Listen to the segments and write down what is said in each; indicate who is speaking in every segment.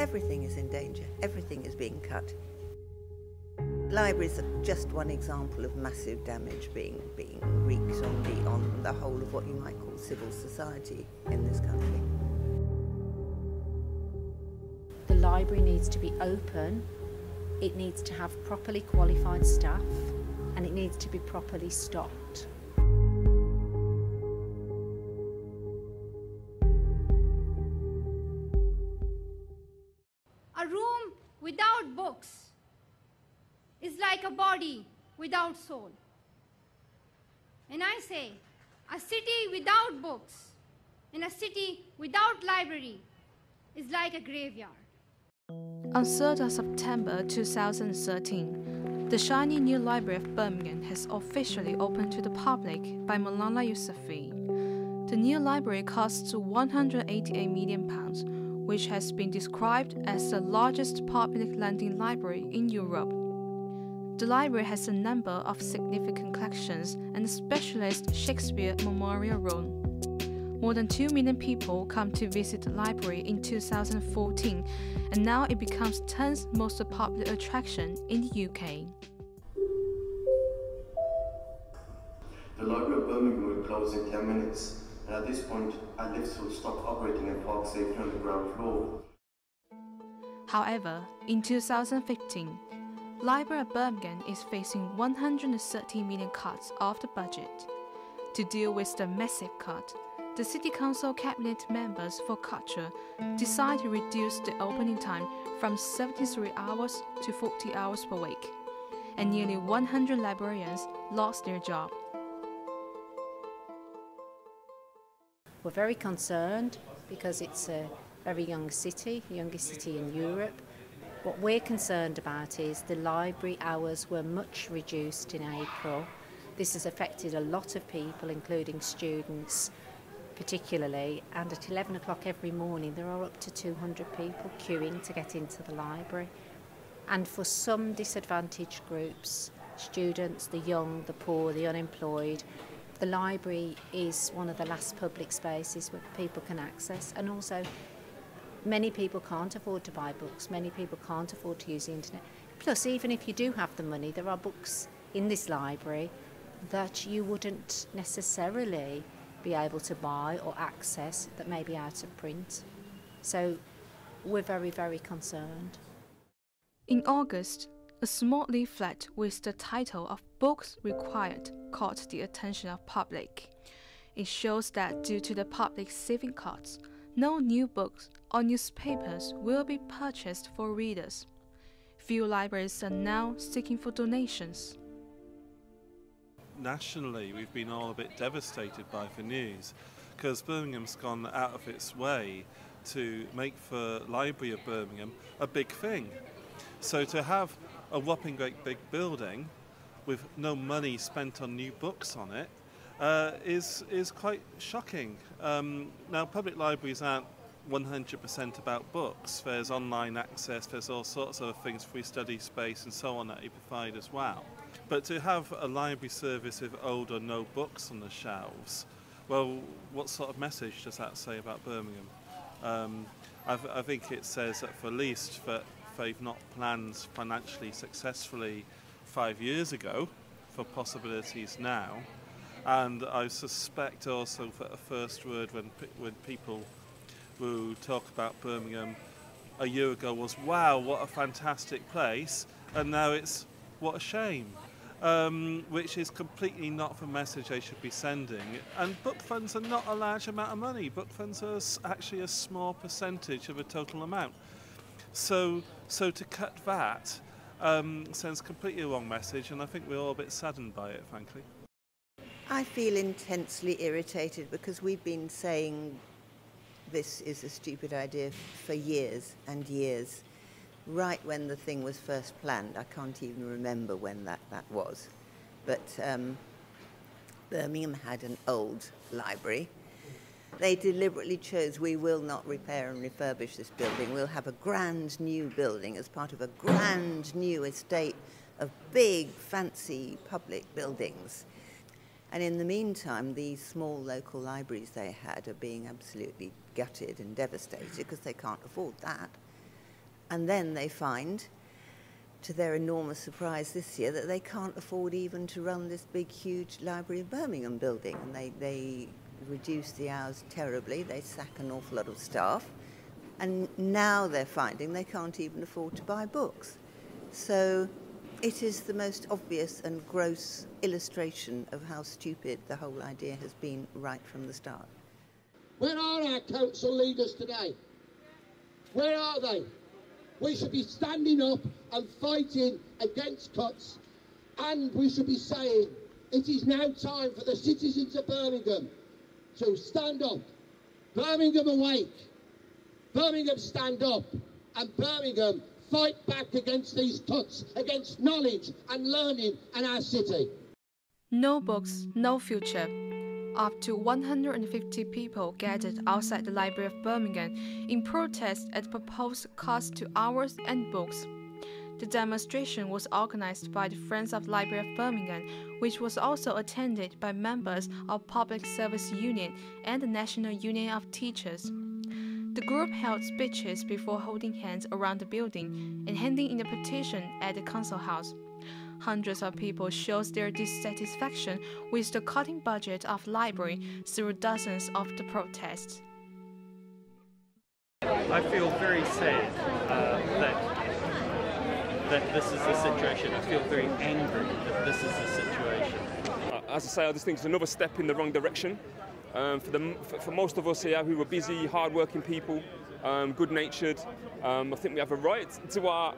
Speaker 1: Everything is in danger. Everything is being cut. Libraries are just one example of massive damage being wreaked on the whole of what you might call civil society in this country.
Speaker 2: The library needs to be open, it needs to have properly qualified staff, and it needs to be properly stocked.
Speaker 3: A room without books is like a body without soul. And I say, a city without books and a city without library is like a graveyard.
Speaker 4: On 3rd of September 2013, the shiny new Library of Birmingham has officially opened to the public by Malala Yousafzai. The new library costs £188 million, which has been described as the largest public lending library in Europe. The library has a number of significant collections and a specialist Shakespeare memorial room. More than 2 million people come to visit the library in 2014, and now it becomes 10th most popular attraction in the UK.
Speaker 5: The Library of Birmingham will close in 10 minutes, and at this point, our lifts will stop operating and park safely on the ground floor.
Speaker 4: However, in 2015, Library of Birmingham is facing 130 million cuts of the budget. To deal with the massive cut, the City Council Cabinet members for Culture decided to reduce the opening time from 73 hours to 40 hours per week, and nearly 100 librarians lost their job.
Speaker 2: We're very concerned because it's a very young city, the youngest city in Europe. What we're concerned about is the library hours were much reduced in April. This has affected a lot of people, including students particularly, and at 11 o'clock every morning there are up to 200 people queuing to get into the library. And for some disadvantaged groups, students, the young, the poor, the unemployed, the library is one of the last public spaces where people can access, and also many people can't afford to buy books, many people can't afford to use the internet. Plus, even if you do have the money, there are books in this library that you wouldn't necessarily be able to buy or access that may be out of print. So we're very, very concerned.
Speaker 4: In August, a small leaflet with the title of Books Required caught the attention of public. It shows that due to the public saving cuts, no new books or newspapers will be purchased for readers. Few libraries are now seeking for donations.
Speaker 6: Nationally, we've been all a bit devastated by the news because Birmingham's gone out of its way to make the Library of Birmingham a big thing. So to have a whopping great big building with no money spent on new books on it is quite shocking. Now, public libraries aren't 100% about books. There's online access, there's all sorts of things, free study space and so on that you provide as well. But to have a library service with old or no books on the shelves, well, what sort of message does that say about Birmingham? I think it says that for least that they've not planned financially successfully 5 years ago for possibilities now. And I suspect also that the first word when people who talk about Birmingham a year ago was, wow, what a fantastic place, and now it's, what a shame, which is completely not the message they should be sending. And book funds are not a large amount of money. Book funds are actually a small percentage of a total amount. So to cut that sends completely the wrong message, and I think we're all a bit saddened by it, frankly.
Speaker 1: I feel intensely irritated because we've been saying this is a stupid idea for years and years, right when the thing was first planned. I can't even remember when that was. But Birmingham had an old library. They deliberately chose, we will not repair and refurbish this building. We'll have a grand new building as part of a grand new estate of big, fancy public buildings. And in the meantime, these small local libraries they had are being absolutely gutted and devastated because they can't afford that. And then they find, to their enormous surprise this year, that they can't afford even to run this big, huge Library of Birmingham building. And they reduce the hours terribly. They sack an awful lot of staff. And now they're finding they can't even afford to buy books. So it is the most obvious and gross illustration of how stupid the whole idea has been right from the start.
Speaker 7: Where are our council leaders today? Where are they? We should be standing up and fighting against cuts, and we should be saying it is now time for the citizens of Birmingham to stand up. Birmingham awake. Birmingham stand up, and Birmingham fight back against these cuts, against knowledge and learning in our city.
Speaker 4: No books, no future. Up to 150 people gathered outside the Library of Birmingham in protest at the proposed cost to hours and books. The demonstration was organized by the Friends of Library of Birmingham, which was also attended by members of Public Service Union and the National Union of Teachers. The group held speeches before holding hands around the building and handing in a petition at the council house. Hundreds of people showed their dissatisfaction with the cutting budget of the library through dozens of the protests.
Speaker 8: I feel very sad that this is the situation. I feel very angry that this is the situation.
Speaker 9: As I say, I just think it's another step in the wrong direction. For most of us here who are busy, hard-working people, good-natured, I think we have a right to our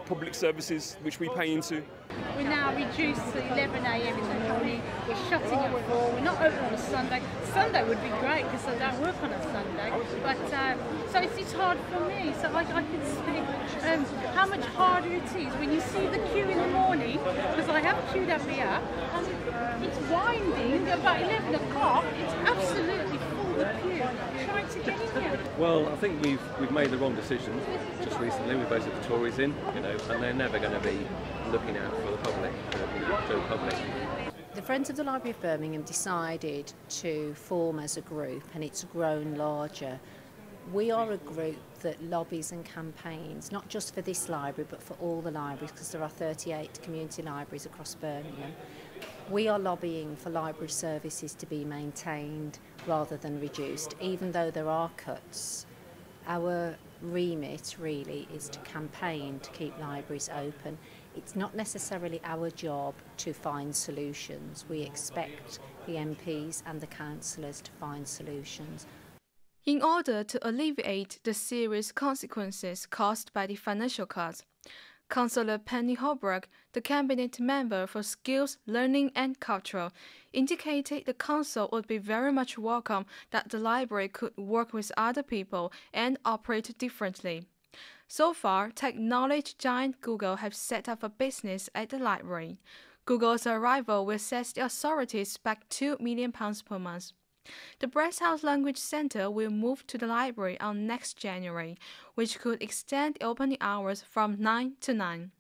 Speaker 9: public services which we pay into.
Speaker 10: We're now reduced to 11 a.m. in the morning. We're shutting at 4. We're not open on a Sunday. Sunday would be great because I don't work on a Sunday. But so it's hard for me. So I can see how much harder it is when you see the queue in the morning, because I have queued up here, and it's winding. About 11 o'clock, it's absolutely full the queue trying to get in here.
Speaker 11: Well, I think we've made the wrong decision just recently. We voted the Tories in, and they're never going to be looking out for the public, for the public.
Speaker 2: The Friends of the Library of Birmingham decided to form as a group, and it's grown larger. We are a group that lobbies and campaigns, not just for this library, but for all the libraries, because there are 38 community libraries across Birmingham. We are lobbying for library services to be maintained rather than reduced, even though there are cuts. Our remit really is to campaign to keep libraries open. It's not necessarily our job to find solutions. We expect the MPs and the councillors to find solutions.
Speaker 4: In order to alleviate the serious consequences caused by the financial cuts, Councillor Penny Holbrook, the Cabinet Member for Skills, Learning and Culture, indicated the Council would be very much welcome that the library could work with other people and operate differently. So far, technology giant Google have set up a business at the library. Google's arrival will set the authorities back £2 million per month. The Brasshouse Language Centre will move to the library on next January, which could extend the opening hours from 9 to 9.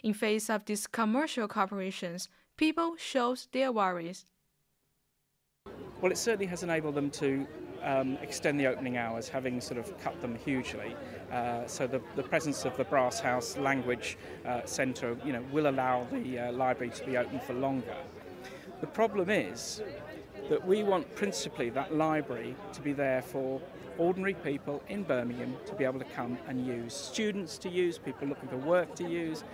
Speaker 4: In face of these commercial corporations, people showed their worries.
Speaker 12: Well, it certainly has enabled them to extend the opening hours, having sort of cut them hugely. So the presence of the Brasshouse Language Centre, will allow the library to be open for longer. The problem is that we want principally that library to be there for ordinary people in Birmingham to be able to come and use, students to use, people looking for work to use.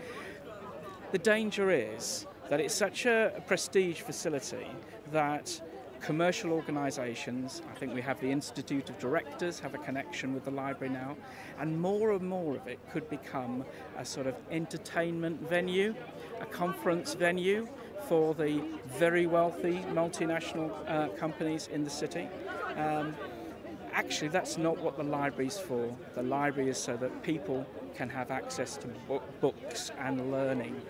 Speaker 12: The danger is that it's such a prestige facility that commercial organisations, I think we have the Institute of Directors, have a connection with the library now, and more of it could become a sort of entertainment venue, a conference venue for the very wealthy multinational companies in the city. Actually, that's not what the library's for. The library is so that people can have access to books and learning.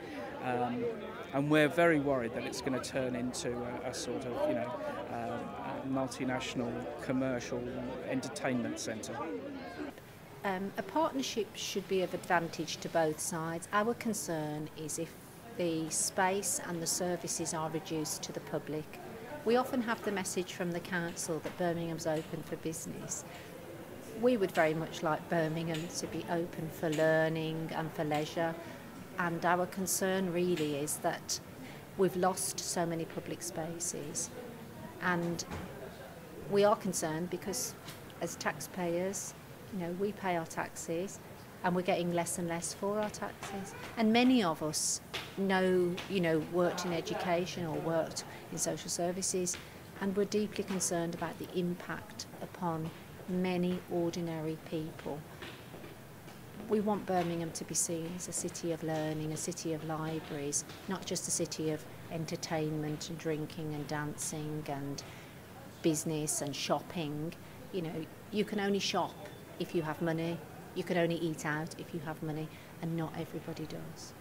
Speaker 12: And we're very worried that it's going to turn into a sort of, multinational commercial entertainment centre.
Speaker 2: A partnership should be of advantage to both sides. Our concern is if the space and the services are reduced to the public. We often have the message from the council that Birmingham's open for business. We would very much like Birmingham to be open for learning and for leisure, and our concern really is that we've lost so many public spaces, and we are concerned because as taxpayers, we pay our taxes and we're getting less and less for our taxes. And many of us worked in education or worked in social services, and we're deeply concerned about the impact upon many ordinary people. We want Birmingham to be seen as a city of learning, a city of libraries, not just a city of entertainment and drinking and dancing and business and shopping. You can only shop if you have money, you can only eat out if you have money, and not everybody does.